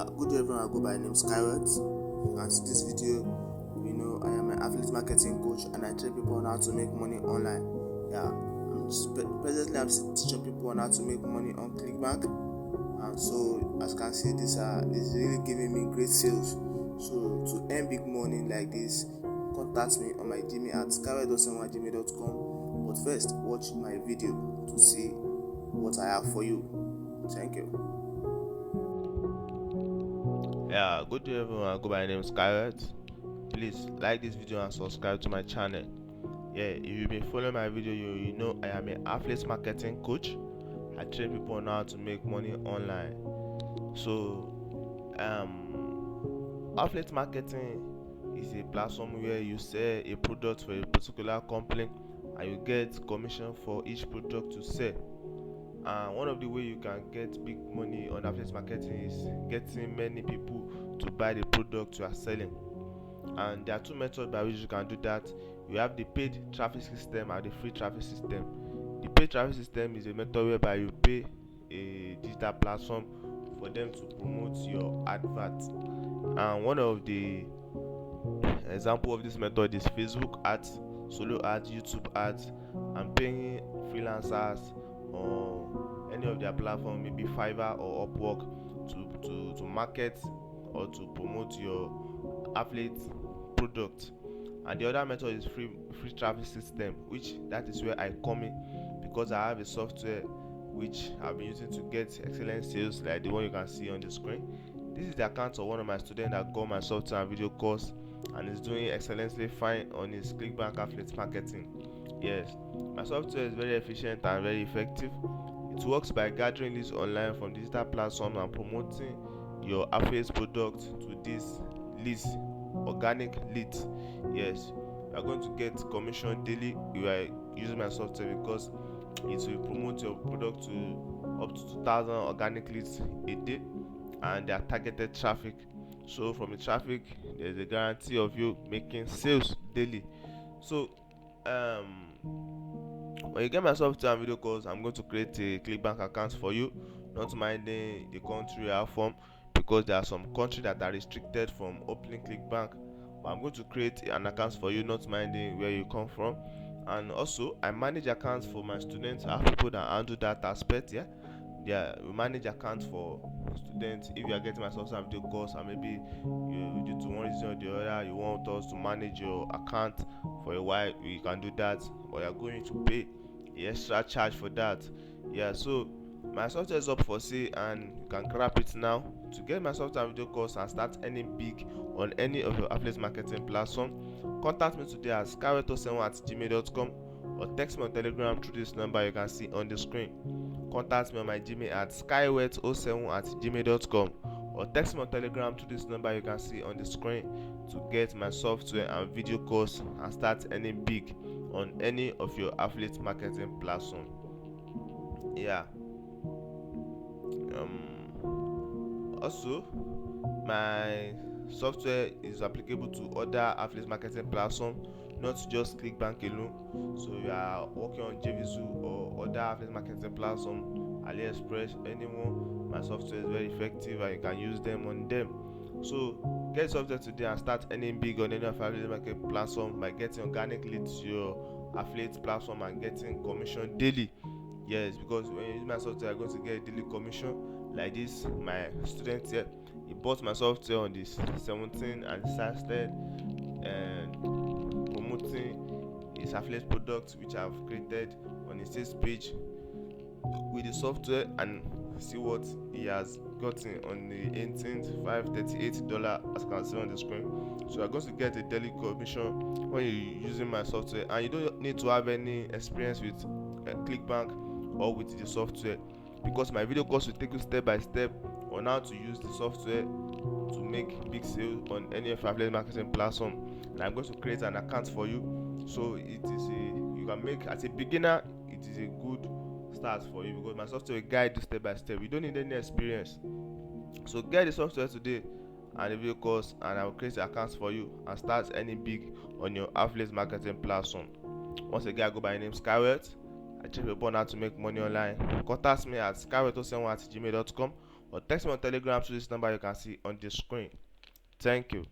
Good day everyone, I go by name Skyward. You can see this video. I am an affiliate marketing coach and I train people on how to make money online. Presently I'm teaching people on how to make money on clickbank. And so as you can see, this is really giving me great sales. So to earn big money like this, contact me on my Gmail at skyward.gmail.com. But first, watch my video to see what I have for you. Thank you. Good day everyone, go by name Skyward. Please like this video and subscribe to my channel. If you've been following my video, you know I am an affiliate marketing coach. I train people on how to make money online. So affiliate marketing is a platform where you sell a product for a particular company and you get commission for each product to sell. And one of the way you can get big money on affiliate marketing is getting many people to buy the product you are selling. And there are two methods by which you can do that. You have the paid traffic system and the free traffic system. The paid traffic system is a method whereby you pay a digital platform for them to promote your advert. And one of the example of this method is Facebook ads, solo ads, YouTube ads, and paying freelancers or any of their platform, maybe Fiverr or Upwork, to market or to promote your affiliate product. And the other method is free traffic system, which that is where I come in, because I have a software which I've been using to get excellent sales like the one you can see on the screen. This is the account of one of my students that got my software and video course and is doing excellently fine on his clickbank affiliate marketing. Yes, my software is very efficient and very effective. It works by gathering leads online from digital platforms and promoting your affiliate product to these leads, organic leads. Yes, you are going to get commission daily. You are using my software because it will promote your product to up to 2,000 organic leads a day, and they are targeted traffic. So from the traffic, there's a guarantee of you making sales daily. So when you get my software and video calls, I'm going to create a clickbank account for you, not minding the country you are from, because there are some countries that are restricted from opening clickbank. But I'm going to create an account for you, not minding where you come from. And also I manage accounts for my students. I have people that handle that aspect. We manage accounts for students. If you are getting my software and video course and maybe you due to one reason or the other you want us to manage your account for a while, we can do that, but you are going to pay the extra charge for that. So my software is up for sale and you can grab it now. To get my software and video course and start earning big on any of your affiliate marketing platform, contact me today at skyward07@gmail.com or text me on Telegram through this number you can see on the screen. Contact me on my Gmail at skyward07@gmail.com or text me on Telegram through this number you can see on the screen to get my software and video course and start earning big on any of your affiliate marketing platform. Also, my software is applicable to other affiliate marketing platforms, not just clickbank alone. So you are working on JVZoo or other affiliate marketing platform, AliExpress, anyone, my software is very effective and you can use them on them. So get software today and start earning big on any affiliate marketing platform by getting organic leads to your affiliate platform and getting commission daily. Yes, because when you use my software, you're going to get a daily commission. Like this, my student here, he bought my software on this 17 and started promoting his affiliate product, which I've created on his sales page with the software, and see what he has gotten on the 18th, $538, as you can see on the screen. So you're going to get a daily commission when you're using my software, and you don't need to have any experience with clickbank or with the software, because my video course will take you step by step on how to use the software to make big sales on any of your affiliate marketing platform. And I'm going to create an account for you, so you can make, as a beginner, it is a good start for you, because my software will guide you step by step. You don't need any experience. So get the software today and the video course, and I will create an account for you and start earning big on your affiliate marketing platform. Once again, I go by the name Skyward. I train people on how to make money online. Contact me at skyward07@gmail.com or text me on Telegram to this number you can see on the screen. Thank you.